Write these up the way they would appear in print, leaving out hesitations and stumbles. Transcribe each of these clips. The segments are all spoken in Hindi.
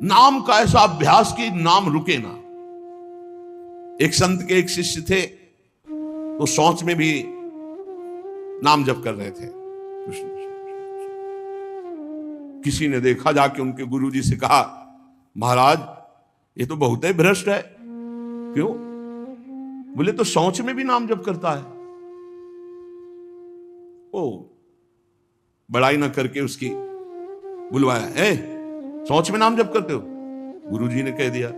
नाम का ऐसा अभ्यास कि नाम रुके ना। एक संत के एक शिष्य थे, तो शौच में भी नाम जप कर रहे थे, कृष्ण कृष्ण। किसी ने देखा, जाके उनके गुरुजी से कहा, महाराज ये तो बहुत ही भ्रष्ट है। क्यों? बोले तो शौच में भी नाम जप करता है। ओ बड़ाई ना करके उसकी बुलवाया, ए शौच में नाम जप करते हो? गुरुजी ने कह दिया।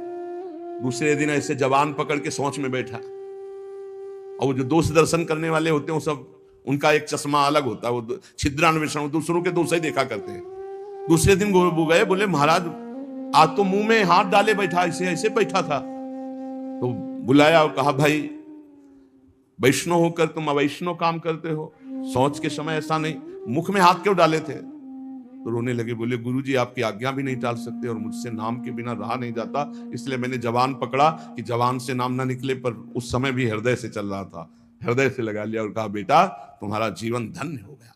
दूसरे दिन ऐसे जवान पकड़ के शौच में बैठा, और वो जो दोष दर्शन करने वाले होते हैं, वो सब उनका एक चश्मा अलग होता है, वो छिद्रान्वेषण, दूसरों के दोष ही देखा करते हैं। दूसरे दिन वो गए, बोले महाराज आज तो मुंह में हाथ डाले बैठा, ऐसे ऐसे बैठा था। तो बुलाया और कहा, भाई वैष्णव होकर तुम अवैष्णव काम करते हो, शौच के समय ऐसा नहीं, मुख में हाथ क्यों डाले थे? तो रोने लगे, बोले गुरुजी आपकी आज्ञा भी नहीं टाल सकते, और मुझसे नाम के बिना रहा नहीं जाता, इसलिए मैंने जवान पकड़ा कि जवान से नाम ना निकले, पर उस समय भी हृदय से चल रहा था, हृदय से लगा लिया और कहा, बेटा तुम्हारा जीवन धन्य हो गया।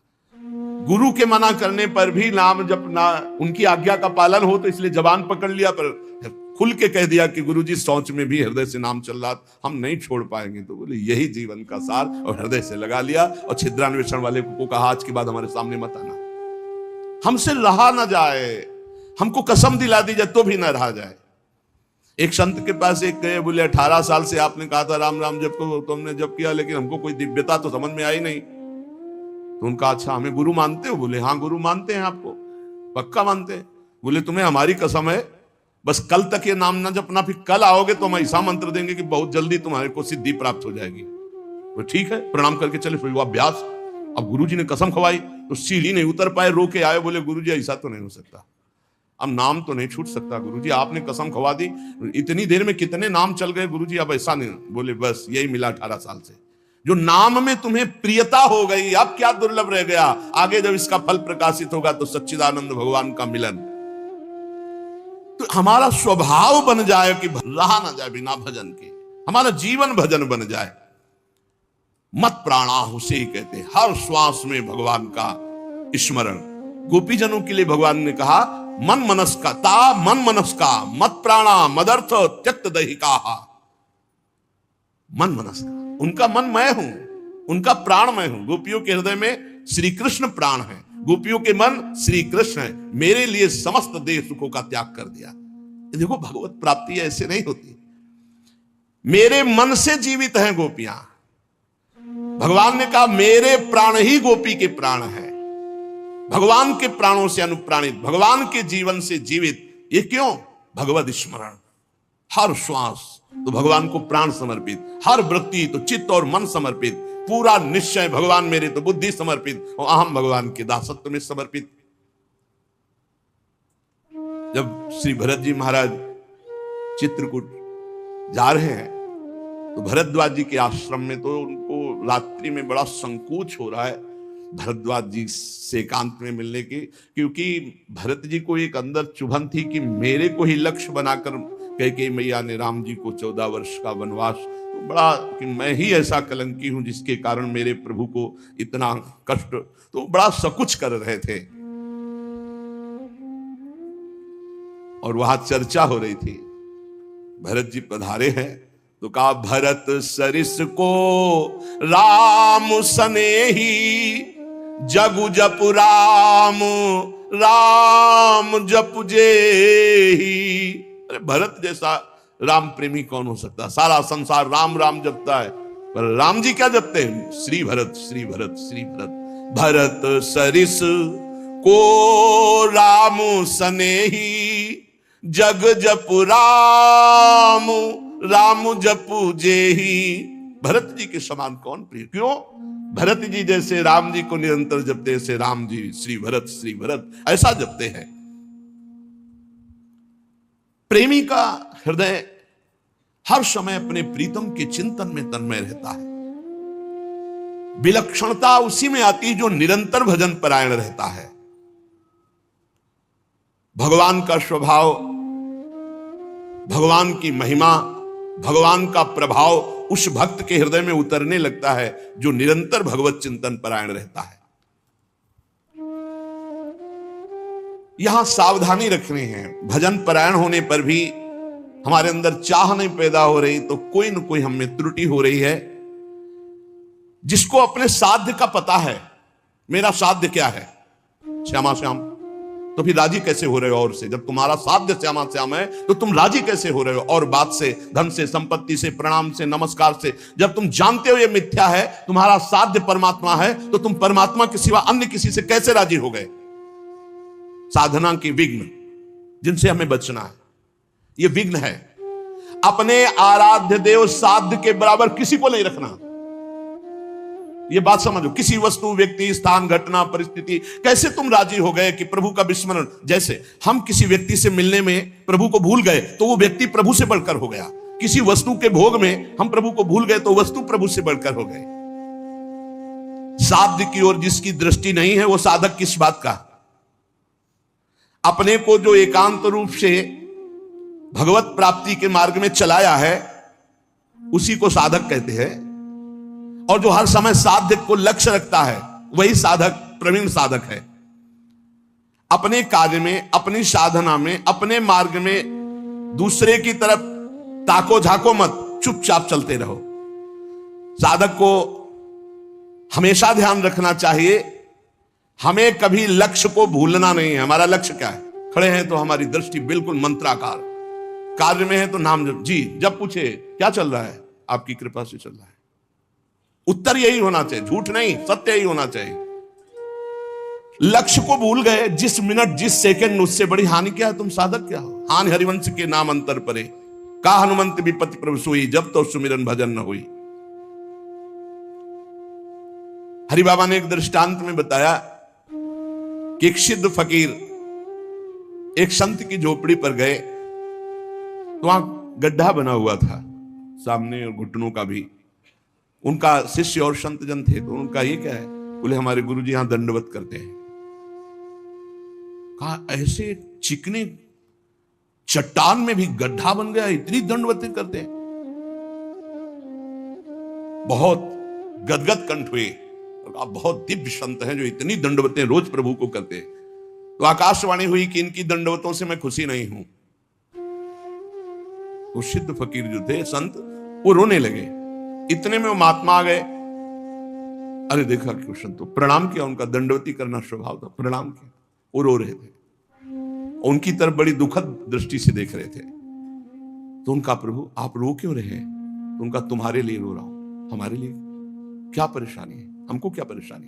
गुरु के मना करने पर भी नाम जब ना उनकी आज्ञा का पालन हो, तो इसलिए जवान पकड़ लिया, पर खुल के कह दिया कि गुरुजी शौच में भी हृदय से नाम चल रहा, हम नहीं छोड़ पाएंगे। तो बोले यही जीवन का सार, और हृदय से लगा लिया। और छिद्रान्वेषण वाले को कहा, आज के बाद हमारे सामने मत आना, हमसे रहा ना जाए, हमको कसम दिला दी जाए तो भी ना रहा जाए। एक संत के पास एक गए, बोले 18 साल से आपने कहा था राम राम जप को, तो हमने जप किया, लेकिन हमको कोई दिव्यता तो समझ में आई नहीं। तो उनका, अच्छा हमें गुरु मानते हो? बोले हाँ गुरु मानते हैं, आपको पक्का मानते हैं। बोले तुम्हें हमारी कसम है, बस कल तक ये नाम ना जपना, फिर कल आओगे तो हम ऐसा मंत्र देंगे कि बहुत जल्दी तुम्हारे को सिद्धि प्राप्त हो जाएगी। तो ठीक है, प्रणाम करके चले, फिर वो अभ्यास। अब गुरुजी ने कसम खवाई, तो सीढ़ी नहीं उतर पाए, रो के आए, बोले गुरुजी ऐसा तो नहीं हो सकता, अब नाम तो नहीं छूट सकता। गुरुजी आपने कसम खवा दी, इतनी देर में कितने नाम चल गए गुरुजी, अब ऐसा नहीं। बोले बस यही मिला 18 साल से, जो नाम में तुम्हें प्रियता हो गई, अब क्या दुर्लभ रह गया? आगे जब इसका फल प्रकाशित होगा तो सच्चिदानंद भगवान का मिलन। तो हमारा स्वभाव बन जाए कि रहा ना जाए बिना भजन के, हमारा जीवन भजन बन जाए। मत प्राणा उसे कहते, हर श्वास में भगवान का स्मरण। गोपीजनों के लिए भगवान ने कहा, मन मनस्का ता मन मनस्का मत प्राणा मदर्थ त्यक्त दहिका। मन मनस्का, उनका मन मैं हूं, उनका प्राण मैं हूं। गोपियों के हृदय में श्री कृष्ण प्राण है, गोपियों के मन श्री कृष्ण है। मेरे लिए समस्त देह सुखों का त्याग कर दिया। देखो भगवत प्राप्ति ऐसे नहीं होती, मेरे मन से जीवित हैं गोपियां। भगवान ने कहा मेरे प्राण ही गोपी के प्राण है, भगवान के प्राणों से अनुप्राणित, भगवान के जीवन से जीवित। ये क्यों? भगवत स्मरण। हर श्वास तो भगवान को प्राण समर्पित, हर वृत्ति तो चित्त और मन समर्पित, पूरा निश्चय भगवान मेरे तो बुद्धि समर्पित, और अहम भगवान के दासत्व में समर्पित। जब श्री भरत जी महाराज चित्रकूट जा रहे हैं, तो भरद्वाज जी के आश्रम में तो उनको रात्रि में बड़ा संकोच हो रहा है भरद्वाज जी से एकांत में मिलने की, क्योंकि भरत जी को एक अंदर चुभन थी कि मेरे को ही लक्ष्य बनाकर कैकेयी मैया ने राम जी को 14 वर्ष का वनवास, तो बड़ा कि मैं ही ऐसा कलंकी हूं जिसके कारण मेरे प्रभु को इतना कष्ट, तो बड़ा सकुच कर रहे थे। और वहां चर्चा हो रही थी, भरत जी पधारे हैं, तो कहा भरत सरिस को राम सनेही, जगु जपु राम राम जपु जेही। अरे भरत जैसा राम प्रेमी कौन हो सकता? सारा संसार राम राम जपता है, पर राम जी क्या जपते हैं? श्री भरत श्री भरत श्री भरत। भरत सरिस को राम सनेही, जग जपु राम राम जपु जेही। भरत जी के समान कौन प्रिय? क्यों? भरत जी जैसे राम जी को निरंतर जपते, ऐसे राम जी श्री भरत ऐसा जपते हैं। प्रेमी का हृदय हर समय अपने प्रीतम के चिंतन में तन्मय रहता है। विलक्षणता उसी में आती जो निरंतर भजन परायण रहता है। भगवान का स्वभाव, भगवान की महिमा, भगवान का प्रभाव उस भक्त के हृदय में उतरने लगता है जो निरंतर भगवत चिंतन परायण रहता है। यहां सावधानी रखनी है। भजन परायण होने पर भी हमारे अंदर चाह नहीं पैदा हो रही तो कोई न कोई हमें त्रुटि हो रही है। जिसको अपने साध्य का पता है, मेरा साध्य क्या है, श्यामा श्याम, तो फिर राजी कैसे हो रहे हो और से? जब तुम्हारा साध्य श्यामा श्याम है तो तुम राजी कैसे हो रहे हो और बात से, धन से, संपत्ति से, प्रणाम से, नमस्कार से? जब तुम जानते हो ये मिथ्या है, तुम्हारा साध्य परमात्मा है, तो तुम परमात्मा के सिवा अन्य किसी से कैसे राजी हो गए? साधना की विघ्न जिनसे हमें बचना है, ये विघ्न है। अपने आराध्य देव साध्य के बराबर किसी को नहीं रखना। ये बात समझो। किसी वस्तु, व्यक्ति, स्थान, घटना, परिस्थिति, कैसे तुम राजी हो गए कि प्रभु का विस्मरण? जैसे हम किसी व्यक्ति से मिलने में प्रभु को भूल गए तो वो व्यक्ति प्रभु से बढ़कर हो गया। किसी वस्तु के भोग में हम प्रभु को भूल गए तो वस्तु प्रभु से बढ़कर हो गए। साध्य की ओर जिसकी दृष्टि नहीं है वो साधक किस बात का? अपने को जो एकांत रूप से भगवत प्राप्ति के मार्ग में चलाया है उसी को साधक कहते हैं। और जो हर समय साध्य को लक्ष्य रखता है वही साधक, प्रवीण साधक है। अपने कार्य में, अपनी साधना में, अपने मार्ग में दूसरे की तरफ ताको झाको मत, चुपचाप चलते रहो। साधक को हमेशा ध्यान रखना चाहिए, हमें कभी लक्ष्य को भूलना नहीं है। हमारा लक्ष्य क्या है? खड़े हैं तो हमारी दृष्टि बिल्कुल मंत्राकार, कार्य में है तो नाम जप। जी, जब पूछे क्या चल रहा है, आपकी कृपा से चल रहा है। उत्तर यही होना चाहिए, झूठ नहीं, सत्य ही होना चाहिए। लक्ष्य को भूल गए, जिस मिनट, जिस सेकंड, उससे बड़ी हानि क्या है? तुम साधक क्या हो? हानि हरिवंश के नाम अंतर परे, का हनुमंत विपत्ति प्रभु सोई, जब तो सुमिरन भजन न हुई। हरि बाबा ने एक दृष्टांत में बताया कि एक सिद्ध फकीर एक संत की झोपड़ी पर गए तो वहां गड्ढा बना हुआ था सामने और घुटनों का भी। उनका शिष्य और संत जन थे तो उनका ये क्या है? बोले हमारे गुरुजी यहां दंडवत करते हैं। कहा ऐसे चिकने चट्टान में भी गड्ढा बन गया, इतनी दंडवतें करते हैं? बहुत गदगद कंठ हुए। बहुत दिव्य संत हैं जो इतनी दंडवतें रोज प्रभु को करते हैं। तो आकाशवाणी हुई कि इनकी दंडवतों से मैं खुशी नहीं हूं। तो सिद्ध फकीर जो थे, संत, वो रोने लगे। इतने में वो महात्मा आ गए। अरे देखा कि संत प्रणाम किया, उनका दंडवती करना स्वभाव था, प्रणाम किया। वो रो रहे थे, उनकी तरफ बड़ी दुखद दृष्टि से देख रहे थे। तो उनका प्रभु आप रो क्यों रहे? तो उनका तुम्हारे लिए रो रहा हूं। हमारे लिए क्या परेशानी है? हमको क्या परेशानी?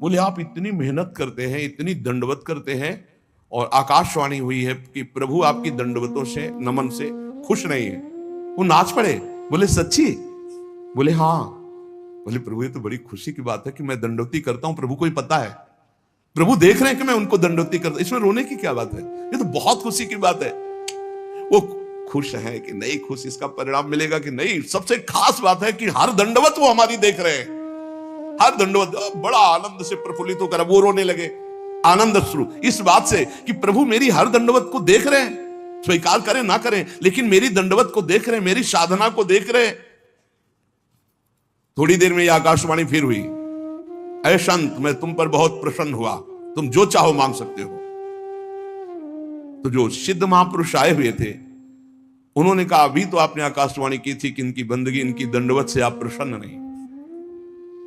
बोले आप इतनी मेहनत करते हैं, इतनी दंडवत करते हैं और आकाशवाणी हुई है कि प्रभु आपकी दंडवतों से, नमन से खुश नहीं है। वो नाच पड़े। बोले सच्ची? बोले हाँ। बोले प्रभु ये तो बड़ी खुशी की बात है कि मैं दंडवती करता हूं, प्रभु को ही पता है, प्रभु देख रहे हैं कि मैं उनको दंडवती करता, इसमें रोने की क्या बात है? ये तो बहुत खुशी की बात है। वो खुश है कि नहीं खुश, इसका परिणाम मिलेगा कि नहीं। सबसे खास बात है कि हर दंडवत वो हमारी देख रहे हैं, हर दंडवत बड़ा आनंद से प्रफुल्लित होकर वो रोने लगे। आनंद अश्रु इस बात से कि प्रभु मेरी हर दंडवत को देख रहे हैं, स्वीकार करें ना करें, लेकिन मेरी दंडवत को देख रहे हैं, मेरी साधना को देख रहे हैं। थोड़ी देर में यह आकाशवाणी फिर हुई, ऐ संत मैं तुम पर बहुत प्रसन्न हुआ, तुम जो चाहो मांग सकते हो। तो जो सिद्ध महापुरुष आए हुए थे उन्होंने कहा अभी तो आपने आकाशवाणी की थी कि इनकी बंदगी, इनकी दंडवत से आप प्रसन्न नहीं,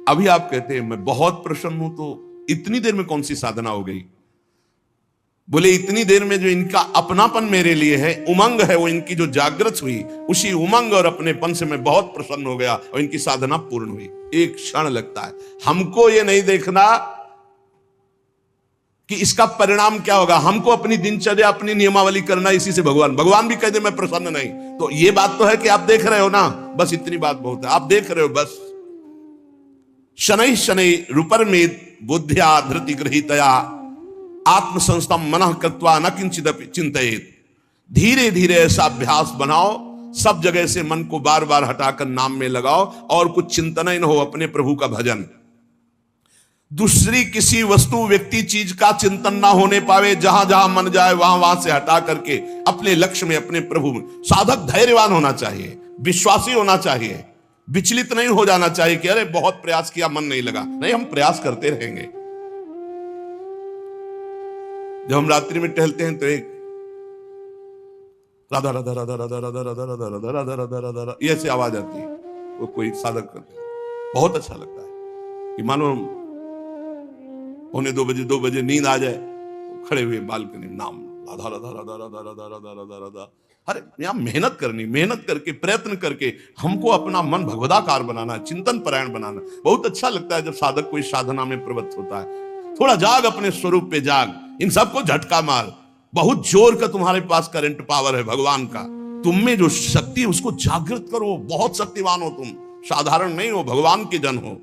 अभी आप कहते हैं मैं बहुत प्रसन्न हूं, तो इतनी देर में कौन सी साधना हो गई? बोले इतनी देर में जो इनका अपनापन मेरे लिए है, उमंग है, वो इनकी जो जागृत हुई, उसी उमंग और अपनेपन से मैं बहुत प्रसन्न हो गया और इनकी साधना पूर्ण हुई। एक क्षण लगता है। हमको ये नहीं देखना कि इसका परिणाम क्या होगा, हमको अपनी दिनचर्या, अपनी नियमावली करना, इसी से भगवान भी कह दे मैं प्रसन्न नहीं, तो ये बात तो है कि आप देख रहे हो ना, बस इतनी बात बहुत है, आप देख रहे हो बस। शनै शनै रूपरमेद बुद्ध्या धृति गृहीतया आत्मसंस्थम मनः कृत्वा न किंचित चिंतयेत। धीरे धीरे ऐसा अभ्यास बनाओ, सब जगह से मन को बार बार हटाकर नाम में लगाओ और कुछ चिंतन ही न हो, अपने प्रभु का भजन। दूसरी किसी वस्तु, व्यक्ति, चीज का चिंतन ना होने पावे, जहां जहां मन जाए वहां वहां से हटा करके अपने लक्ष्य में, अपने प्रभु में। साधक धैर्यवान होना चाहिए, विश्वासी होना चाहिए, विचलित नहीं हो जाना चाहिए कि अरे बहुत प्रयास किया मन नहीं लगा। नहीं, हम प्रयास करते रहेंगे। जब हम रात्रि में टहलते हैं तो एक राधा राधा राधा राधा राधा राधा राधा राधा राधा राधा राधा राधा ये ऐसी आवाज आती है, वो कोई साधक करते हैं। बहुत अच्छा लगता है कि मानो पौने 2 बजे नींद आ जाए, खड़े हुए बालकनी में नाम राधा राधा राधा राधा राधा राधा राधा राधा। अरे यहाँ मेहनत करनी, मेहनत करके प्रयत्न करके हमको अपना मन भगवदाकार बनाना, चिंतन परायण बनाना। बहुत अच्छा लगता है जब साधक कोई साधना में प्रवृत्त होता है। थोड़ा जाग, अपने स्वरूप पे जाग, इन सबको झटका मार। बहुत जोर का तुम्हारे पास करंट पावर है भगवान का, तुम में जो शक्ति है उसको जागृत करो। बहुत शक्तिवान हो तुम, साधारण नहीं हो, भगवान के जन हो।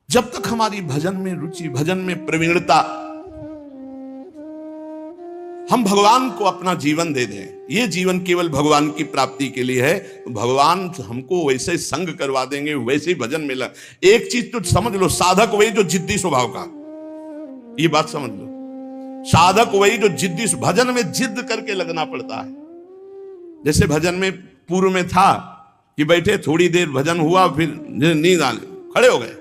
जब तक हमारी भजन में रुचि, भजन में प्रवीणता, हम भगवान को अपना जीवन दे दें, ये जीवन केवल भगवान की प्राप्ति के लिए है, तो भगवान हमको वैसे संग करवा देंगे, वैसे ही भजन में लग। एक चीज तो समझ लो, साधक वही जो जिद्दी स्वभाव का, ये बात समझ लो, साधक वही जो जिद्दी, भजन में जिद करके लगना पड़ता है। जैसे भजन में पूर्व में था कि बैठे थोड़ी देर भजन हुआ, फिर नींद आने खड़े हो गए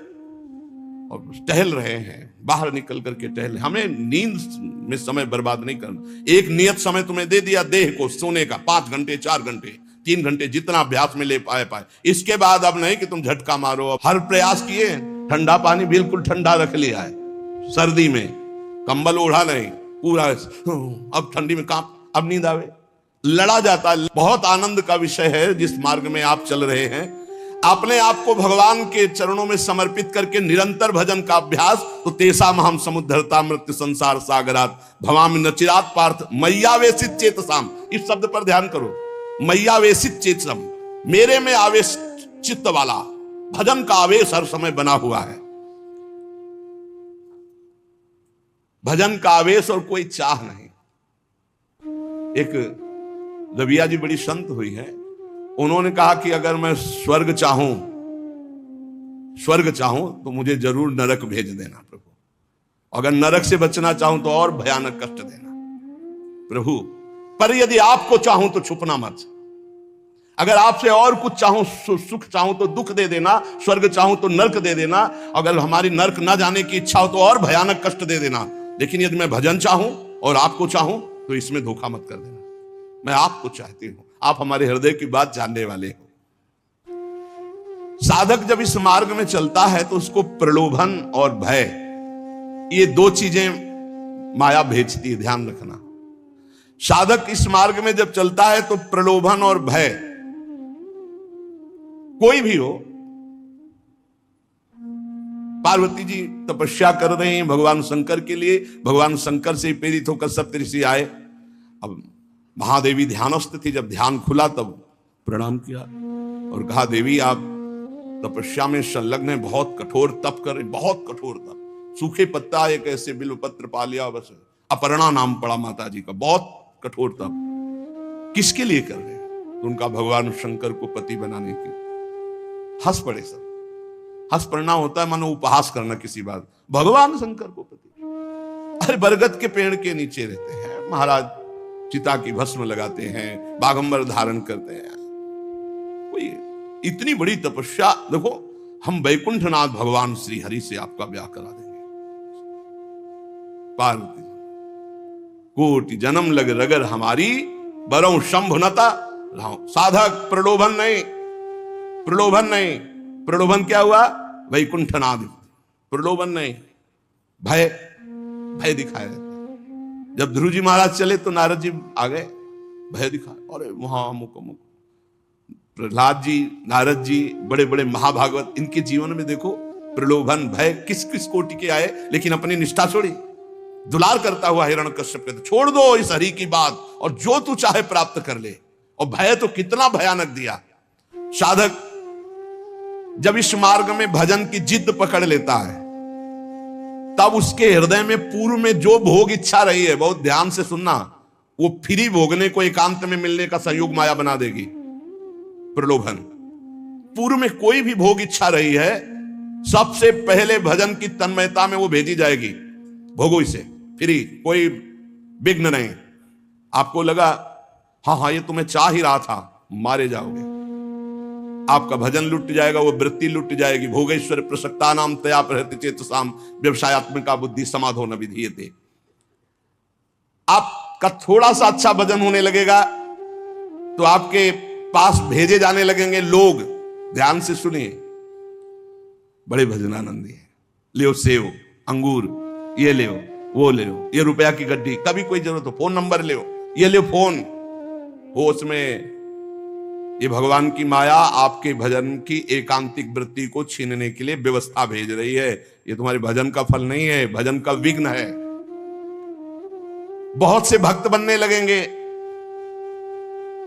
और टहल रहे हैं, बाहर निकल करके टहल। हमें नींद में समय बर्बाद नहीं करना। एक नियत समय तुम्हें दे दिया देह को सोने का, 5 घंटे 4 घंटे 3 घंटे, जितना अभ्यास में ले पाए। इसके बाद अब नहीं कि तुम झटका मारो। हर प्रयास किए, ठंडा पानी बिल्कुल ठंडा रख लिया है, सर्दी में कंबल ओढ़ा नहीं, पूरा अब ठंडी में काम, अब नींद आवे, लड़ा जाता है। बहुत आनंद का विषय है जिस मार्ग में आप चल रहे हैं। अपने आप को भगवान के चरणों में समर्पित करके निरंतर भजन का अभ्यास, तो तेसा महम समुद्धरता मृत्यु संसार सागरात भवामि न चिरात पार्थ मैयावेशित चेतसाम। इस शब्द पर ध्यान करो, मैयावेशित चेतसम, मेरे में आवेश चित्त वाला। भजन का आवेश हर समय बना हुआ है, भजन का आवेश और कोई चाह नहीं। एक रबिया जी बड़ी संत हुई है, उन्होंने कहा कि अगर मैं स्वर्ग चाहूं तो मुझे जरूर नरक भेज देना प्रभु, अगर नरक से बचना चाहूं तो और भयानक कष्ट देना प्रभु, पर यदि आपको चाहूं तो छुपना मत। अगर आपसे और कुछ चाहूं, सुख चाहूं तो दुख दे देना, स्वर्ग चाहूं तो नरक दे देना, अगर हमारी नरक ना जाने की इच्छा हो तो और भयानक कष्ट दे देना। लेकिन यदि मैं भजन चाहूं और आपको चाहूं तो इसमें धोखा मत कर देना। मैं आपको चाहती हूं, आप हमारे हृदय की बात जानने वाले हो। साधक जब इस मार्ग में चलता है तो उसको प्रलोभन और भय, ये 2 चीजें माया भेजती है, ध्यान रखना। साधक इस मार्ग में जब चलता है तो प्रलोभन और भय, कोई भी हो, पार्वती जी तपस्या कर रहे हैं भगवान शंकर के लिए, भगवान शंकर से प्रेरित होकर सप्तऋषि आए। अब महादेवी ध्यानस्थ थी, जब ध्यान खुला तब प्रणाम किया और कहा देवी आप तपस्या में संलग्न है, बहुत कठोर तप कर, बहुत कठोर तप, सूखे पत्ता एक ऐसे बिल्व पत्र पा लिया, बस अपर्णा नाम पड़ा माता जी का, बहुत कठोर तप किसके लिए कर रहे हैं? तो उनका भगवान शंकर को पति बनाने की। हंस पड़े सब, हंस पड़ना होता है मानो उपहास करना किसी बात, भगवान शंकर को पति। अरे बरगद के पेड़ के नीचे रहते हैं महाराज, चिता की भस्म लगाते हैं, बागंबर धारण करते हैं, कोई इतनी बड़ी तपस्या। देखो हम वैकुंठनाथ भगवान श्री हरि से आपका ब्याह करा देंगे। पार्वती कोटि जन्म लग रगर हमारी, बरौ शंभुनता राव। साधक प्रलोभन नहीं, प्रलोभन नहीं। प्रलोभन क्या हुआ? वैकुंठनाथ, प्रलोभन नहीं, भय, भय दिखाया। जब ध्रुव जी महाराज चले तो नारद जी आ गए, भय दिखाया, अरे वहां अमुक अमुक। प्रहलाद जी, नारद जी, बड़े बड़े महाभागवत, इनके जीवन में देखो प्रलोभन भय किस किस कोटि के आए, लेकिन अपनी निष्ठा छोड़ी। दुलार करता हुआ हिरण्यकश्यप कहते छोड़ दो इस हरि की बात और जो तू चाहे प्राप्त कर ले। और भय तो कितना भयानक दिया। साधक जब इस मार्ग में भजन की जिद पकड़ लेता है तब उसके हृदय में पूर्व में जो भोग इच्छा रही है, बहुत ध्यान से सुनना, वो फ्री भोगने को एकांत में मिलने का संयोग माया बना देगी। प्रलोभन, पूर्व में कोई भी भोग इच्छा रही है, सबसे पहले भजन की तन्मयता में वो भेजी जाएगी। भोगो इसे, फ्री, कोई विघ्न नहीं। आपको लगा हाँ हाँ ये तुम्हें चाह ही रहा था, मारे जाओगे। आपका भजन लुट जाएगा, वो वृत्ति लुट जाएगी। भोगेश्वर प्रसक्ता नाम तया प्रहृति चेतसाम व्यवसायत्मिका बुद्धि समाधो न विधीयते। आपका थोड़ा सा अच्छा भजन होने लगेगा तो आपके पास भेजे जाने लगेंगे लोग। ध्यान से सुनिए, बड़े भजनानंदी है, ले सेव अंगूर, ये ले वो ले, ये रुपया की गड्डी, कभी कोई जरूरत हो फोन नंबर ले, ये ले फोन हो। उसमें ये भगवान की माया आपके भजन की एकांतिक वृत्ति को छीनने के लिए व्यवस्था भेज रही है। ये तुम्हारे भजन का फल नहीं है, भजन का विघ्न है। बहुत से भक्त बनने लगेंगे,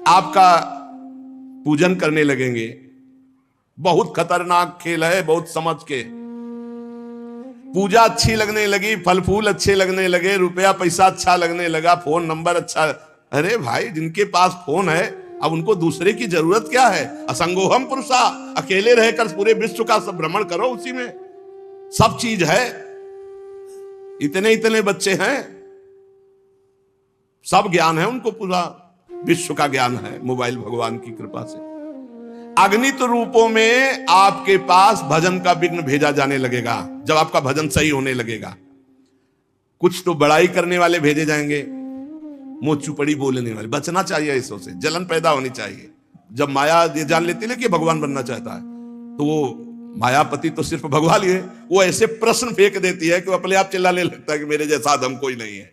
आपका पूजन करने लगेंगे। बहुत खतरनाक खेल है, बहुत समझ के। पूजा अच्छी लगने लगी, फल फूल अच्छे लगने लगे, रुपया पैसा अच्छा लगने लगा, फोन नंबर अच्छा। अरे भाई, जिनके पास फोन है अब उनको दूसरे की जरूरत क्या है? असंगोहम पुरुषा, अकेले रहकर पूरे विश्व का सब भ्रमण करो, उसी में सब चीज है। इतने इतने बच्चे हैं, सब ज्ञान है उनको, पूरा विश्व का ज्ञान है मोबाइल भगवान की कृपा से। अगणित रूपों में आपके पास भजन का विघ्न भेजा जाने लगेगा जब आपका भजन सही होने लगेगा। कुछ तो बड़ाई करने वाले भेजे जाएंगे, मोचुपड़ी बोलने वाले। बचना चाहिए इसों से, जलन पैदा होनी चाहिए। जब माया ये जान लेती है कि भगवान बनना चाहता है तो वो मायापति तो सिर्फ भगवान ही है, वो ऐसे प्रश्न फेंक देती है कि वो अपने आप चिल्लाने लगता है कि मेरे जैसा आदम कोई नहीं है।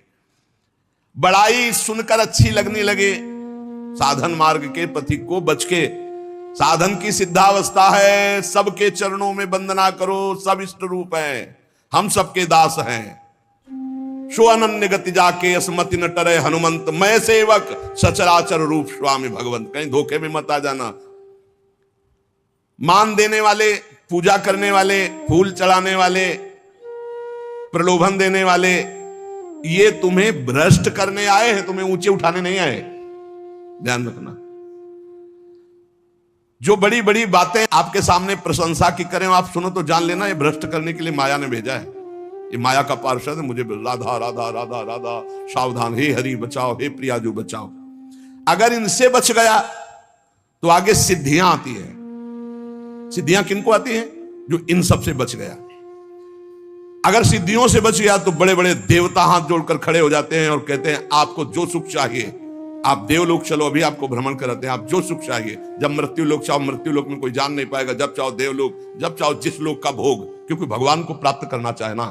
बड़ाई सुनकर अच्छी लगने लगे, साधन मार्ग के पथिक को बच के। साधन की सिद्धावस्था है, सबके चरणों में वंदना करो, सब इष्ट रूप है, हम सबके दास हैं। शो अनन्य गति जाके असमति न टरे हनुमंत, मैं सेवक सचराचर रूप स्वामी भगवंत। कहीं धोखे में मत आ जाना। मान देने वाले, पूजा करने वाले, फूल चढ़ाने वाले, प्रलोभन देने वाले, ये तुम्हें भ्रष्ट करने आए हैं, तुम्हें ऊंचे उठाने नहीं आए। ध्यान रखना। जो बड़ी बड़ी बातें आपके सामने प्रशंसा की करें, आप सुनो तो जान लेना ये भ्रष्ट करने के लिए माया ने भेजा है। ये माया का पार्षद है। मुझे राधा राधा राधा राधा सावधान, हे हरि बचाओ, हे प्रियाजू बचाओ। अगर इनसे बच गया तो आगे सिद्धियां आती है। सिद्धियां किनको आती हैं? जो इन सब से बच गया। अगर सिद्धियों से बच गया तो बड़े बड़े देवता हाथ जोड़कर खड़े हो जाते हैं और कहते हैं आपको जो सुख चाहिए आप देवलोक चलो, अभी आपको भ्रमण कराते हैं, आप जो सुख चाहिए। जब मृत्यु लोक चाहो, मृत्यु लोक में कोई जान नहीं पाएगा। जब चाहो देवलोक, जब चाहो जिस लोक का भोग। क्योंकि भगवान को प्राप्त करना चाहना,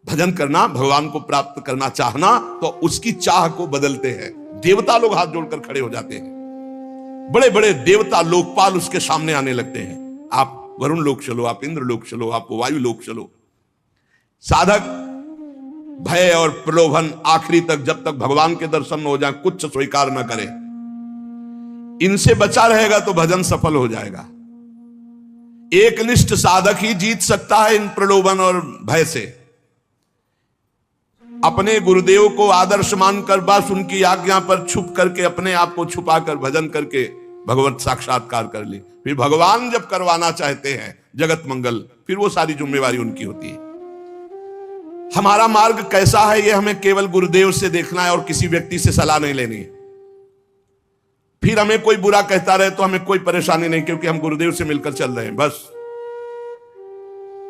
भजन करना, भगवान को प्राप्त करना चाहना, तो उसकी चाह को बदलते हैं। देवता लोग हाथ जोड़कर खड़े हो जाते हैं। बड़े बड़े देवता लोकपाल उसके सामने आने लगते हैं। आप वरुण लोक चलो, आप इंद्र लोक चलो, आप वायु लोक चलो। साधक भय और प्रलोभन आखिरी तक, जब तक भगवान के दर्शन न हो जाए, कुछ स्वीकार न करे, इनसे बचा रहेगा तो भजन सफल हो जाएगा। एकनिष्ठ साधक ही जीत सकता है इन प्रलोभन और भय से। अपने गुरुदेव को आदर्श मानकर बस उनकी आज्ञा पर छुप करके, अपने आप को छुपाकर भजन करके भगवत साक्षात्कार कर ली। फिर भगवान जब करवाना चाहते हैं जगत मंगल, फिर वो सारी जिम्मेवारी उनकी होती है। हमारा मार्ग कैसा है ये हमें केवल गुरुदेव से देखना है और किसी व्यक्ति से सलाह नहीं लेनी है। फिर हमें कोई बुरा कहता रहे तो हमें कोई परेशानी नहीं, क्योंकि हम गुरुदेव से मिलकर चल रहे हैं। बस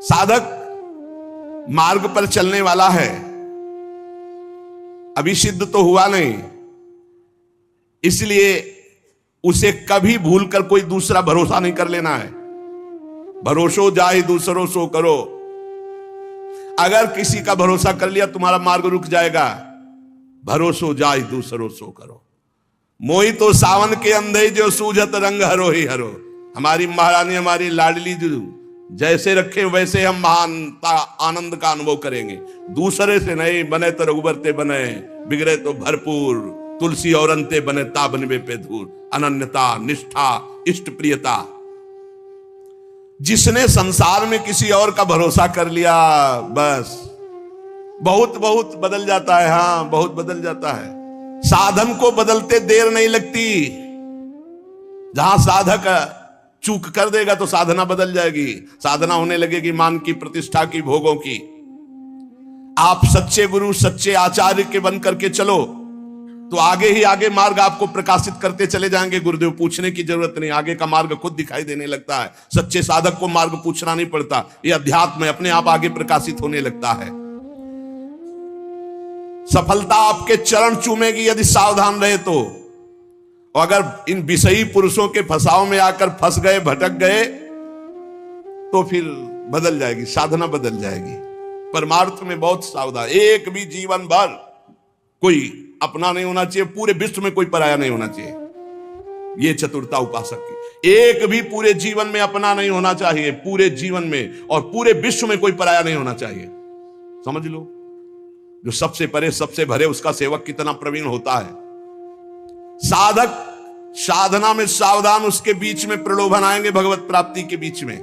साधक मार्ग पर चलने वाला है, अभी सिद्ध तो हुआ नहीं, इसलिए उसे कभी भूलकर कोई दूसरा भरोसा नहीं कर लेना है। भरोसो जाहि दूसरों सो करो। अगर किसी का भरोसा कर लिया तुम्हारा मार्ग रुक जाएगा। भरोसो जाहि दूसरों सो करो। मोहि तो सावन के अंधे जो सूझत रंग हरो ही हरो। हमारी महारानी, हमारी लाडली जो जैसे रखे वैसे हम महानता आनंद का अनुभव करेंगे। दूसरे से नहीं, बने तो रघुबर ते बने, बिगड़े तो भरपूर। तुलसी और अंते बने ता बनवे पे धूर। अनन्यता, निष्ठा, इष्ट प्रियता। जिसने संसार में किसी और का भरोसा कर लिया, बस बहुत बहुत बदल जाता है। हाँ, बहुत बदल जाता है। साधन को बदलते देर नहीं लगती। जहां साधक चूक कर देगा तो साधना बदल जाएगी। साधना होने लगेगी मान की, प्रतिष्ठा की, भोगों की। आप सच्चे गुरु, सच्चे आचार्य के बन करके चलो। तो आगे ही आगे मार्ग आपको प्रकाशित करते चले जाएंगे। गुरुदेव पूछने की जरूरत नहीं, आगे का मार्ग खुद दिखाई देने लगता है। सच्चे साधक को मार्ग पूछना नहीं पड़ता, ये अध्यात्म अपने आप आगे प्रकाशित होने लगता है। सफलता आपके चरण चूमेगी यदि सावधान रहे तो। और अगर इन विषयी पुरुषों के फसाव में आकर फंस गए, भटक गए, तो फिर बदल जाएगी, साधना बदल जाएगी। परमार्थ में बहुत सावधान। एक भी जीवन भर कोई अपना नहीं होना चाहिए, पूरे विश्व में कोई पराया नहीं होना चाहिए। ये चतुरता उपासक की। एक भी पूरे जीवन में अपना नहीं होना चाहिए, पूरे जीवन में, और पूरे विश्व में कोई पराया नहीं होना चाहिए। समझ लो, जो सबसे परे सबसे भरे उसका सेवक कितना प्रवीण होता है। साधक साधना में सावधान, उसके बीच में प्रलोभन आएंगे भगवत प्राप्ति के बीच में,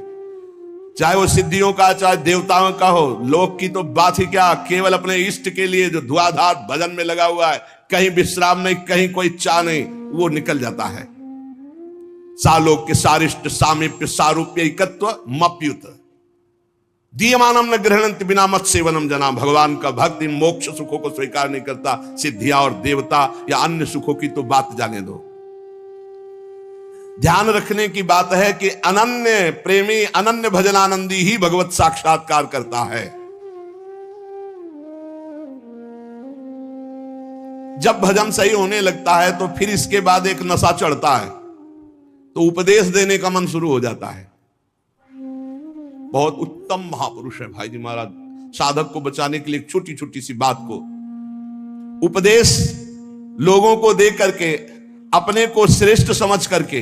चाहे वो सिद्धियों का चाहे देवताओं का हो। लोक की तो बात ही क्या, केवल अपने इष्ट के लिए जो धुआधार भजन में लगा हुआ है, कहीं विश्राम नहीं, कहीं कोई चाह नहीं, वो निकल जाता है। सालोक के सारिष्ट सामीप्य सारूप्य एकत्व मप्युत दीयमानम न गृहणंति बिना मत सेवनम जना। भगवान का भक्त इन मोक्ष सुखों को स्वीकार नहीं करता, सिद्धियां और देवता या अन्य सुखों की तो बात जाने दो। ध्यान रखने की बात है कि अनन्य प्रेमी, अनन्य भजनानंदी ही भगवत साक्षात्कार करता है। जब भजन सही होने लगता है तो फिर इसके बाद एक नशा चढ़ता है, तो उपदेश देने का मन शुरू हो जाता है। बहुत उत्तम महापुरुष है भाई जी महाराज, साधक को बचाने के लिए एक छोटी छोटी सी बात को उपदेश लोगों को दे करके, अपने को श्रेष्ठ समझ करके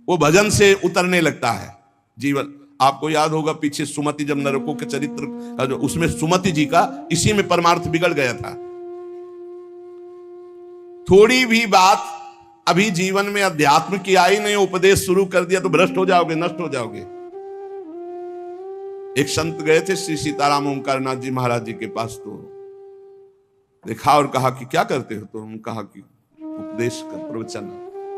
वो भजन से उतरने लगता है। जीवन आपको याद होगा पीछे सुमति, जब नरकों के चरित्र, उसमें सुमति जी का इसी में परमार्थ बिगड़ गया था। थोड़ी भी बात अभी जीवन में अध्यात्म की आई नहीं, उपदेश शुरू कर दिया तो भ्रष्ट हो जाओगे, नष्ट हो जाओगे। एक संत गए थे श्री सीताराम ओंकार नाथ जी महाराज जी के पास, तो देखा और कहा कि क्या करते हो? तो हम कहा कि उपदेश का प्रवचन।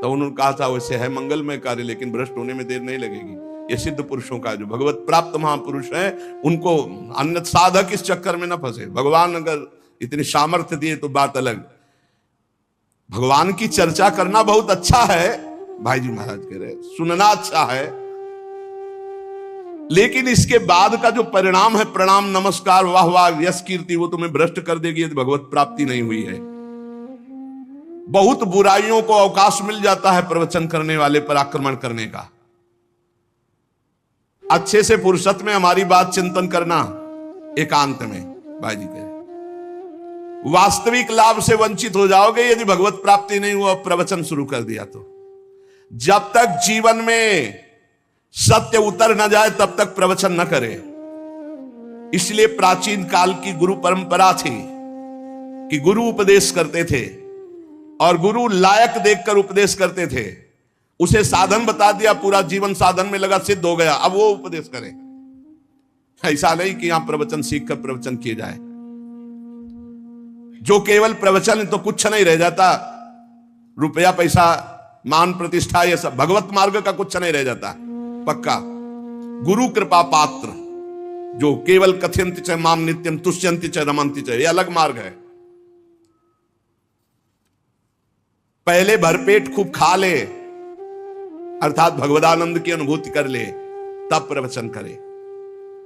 तो उन्होंने कहा था वैसे है मंगलमय कार्य, लेकिन भ्रष्ट होने में देर नहीं लगेगी। ये सिद्ध पुरुषों का, जो भगवत प्राप्त महापुरुष है, उनको अन्य साधक इस चक्कर में न फंसे। भगवान अगर इतनी सामर्थ्य दिए तो बात अलग। भगवान की चर्चा करना बहुत अच्छा है, भाई जी महाराज कह रहे, सुनना अच्छा है, लेकिन इसके बाद का जो परिणाम है, प्रणाम नमस्कार वाह वाह यश कीर्ति, वो तुम्हें भ्रष्ट कर देगी यदि भगवत प्राप्ति नहीं हुई है। बहुत बुराइयों को अवकाश मिल जाता है प्रवचन करने वाले पर आक्रमण करने का। अच्छे से फुर्सत में हमारी बात चिंतन करना, एकांत में, भाई जी कह रहे, वास्तविक लाभ से वंचित हो जाओगे यदि भगवत प्राप्ति नहीं हुआ, प्रवचन शुरू कर दिया तो। जब तक जीवन में सत्य उतर न जाए तब तक प्रवचन न करे। इसलिए प्राचीन काल की गुरु परंपरा थी कि गुरु उपदेश करते थे, और गुरु लायक देखकर उपदेश करते थे। उसे साधन बता दिया, पूरा जीवन साधन में लगा, सिद्ध हो गया, अब वो उपदेश करे। ऐसा नहीं कि यहां प्रवचन सीख कर प्रवचन किए जाए। जो केवल प्रवचन तो कुछ नहीं रह जाता, रुपया पैसा मान प्रतिष्ठा ये सब, भगवत मार्ग का कुछ नहीं रह जाता पक्का। गुरु कृपा पात्र, जो केवल कथयंति च माम नित्यम तुष्यंति च रमंति च, ये अलग मार्ग है। पहले भरपेट खूब खा ले, अर्थात भगवदानंद की अनुभूति कर ले, तब प्रवचन करे,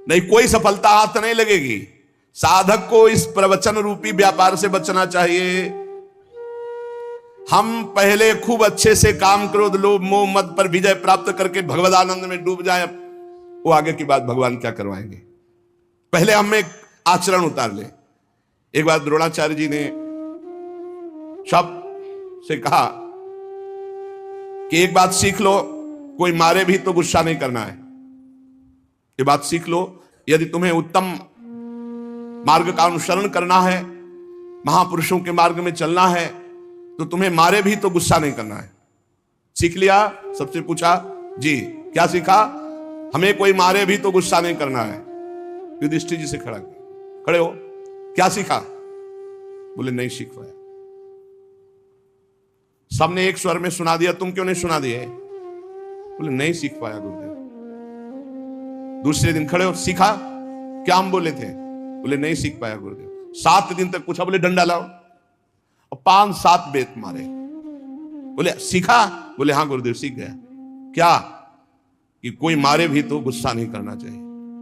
नहीं कोई सफलता हाथ नहीं लगेगी। साधक को इस प्रवचन रूपी व्यापार से बचना चाहिए। हम पहले खूब अच्छे से काम, क्रोध, लोभ, मोह, मद पर विजय प्राप्त करके भगवदानंद में डूब जाए, वो आगे की बात भगवान क्या करवाएंगे। पहले हम एक आचरण उतार ले। एक बार द्रोणाचार्य जी ने सब से कहा कि एक बात सीख लो, कोई मारे भी तो गुस्सा नहीं करना है। ये बात सीख लो, यदि तुम्हें उत्तम मार्ग का अनुसरण करना है, महापुरुषों के मार्ग में चलना है, तो तुम्हें मारे भी तो गुस्सा नहीं करना है। सीख लिया? सबसे पूछा जी क्या सीखा? हमें कोई मारे भी तो गुस्सा नहीं करना है। युधिष्ठिर जी से खड़े हो, क्या सीखा? बोले नहीं सीख पाया। सबने एक स्वर में सुना दिया, तुम क्यों नहीं सुना दिए? बोले नहीं सीख पाया गुरुदेव। दूसरे दिन खड़े हो, सीखा? क्या हम बोले थे? बोले नहीं सीख पाया गुरुदेव। 7 दिन तक पूछा, बोले डंडा लाओ। और 5-7 बेत मारे। बोले सीखा? बोले हाँ गुरुदेव सीख गया। क्या? कि कोई मारे भी तो गुस्सा नहीं करना चाहिए।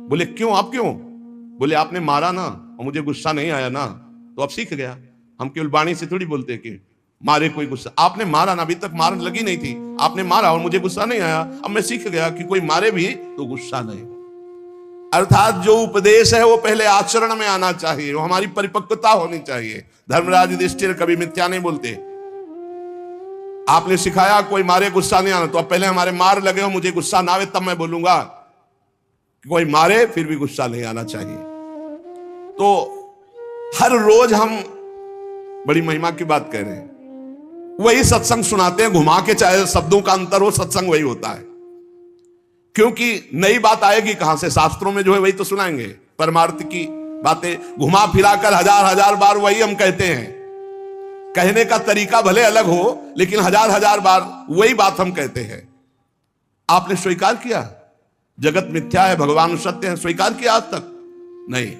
बोले क्यों? आप क्यों? बोले आपने मारा ना और मुझे गुस्सा नहीं आया ना, तो अब सीख गया। हम केवल वाणी से थोड़ी बोलते कि मारे कोई गुस्सा, आपने मारा ना, अभी तक मार लगी नहीं थी, आपने मारा और मुझे गुस्सा नहीं आया, अब मैं सीख गया कि कोई मारे भी तो गुस्सा नहीं। अर्थात जो उपदेश है वो पहले आचरण में आना चाहिए, वो हमारी परिपक्वता होनी चाहिए। धर्मराज युधिष्ठिर कभी मिथ्या नहीं बोलते। आपने सिखाया कोई मारे गुस्सा नहीं आना, तो अब पहले हमारे मार लगे हो, मुझे गुस्सा ना आवे तब मैं बोलूंगा। कोई मारे फिर भी गुस्सा नहीं आना चाहिए। तो हर रोज हम बड़ी महिमा की बात कह रहे हैं, वही सत्संग सुनाते हैं घुमा के, चाहे शब्दों का अंतर हो, सत्संग वही होता है। क्योंकि नई बात आएगी कहां से? शास्त्रों में जो है वही तो सुनाएंगे, परमार्थ की बातें घुमा फिरा कर हजार बार वही हम कहते हैं। कहने का तरीका भले अलग हो, लेकिन हजार बार वही बात हम कहते हैं। आपने स्वीकार किया जगत मिथ्या है, भगवान सत्य है? स्वीकार किया आज तक? नहीं।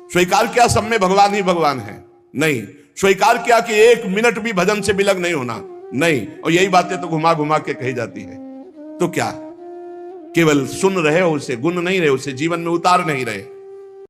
स्वीकार किया सब में भगवान ही भगवान है? नहीं। स्वीकार किया कि 1 मिनट भी भजन से विलग नहीं होना? नहीं। और यही बातें तो घुमा घुमा के कही जाती है। तो क्या केवल सुन रहे हो, उसे गुण नहीं रहे, उसे जीवन में उतार नहीं रहे?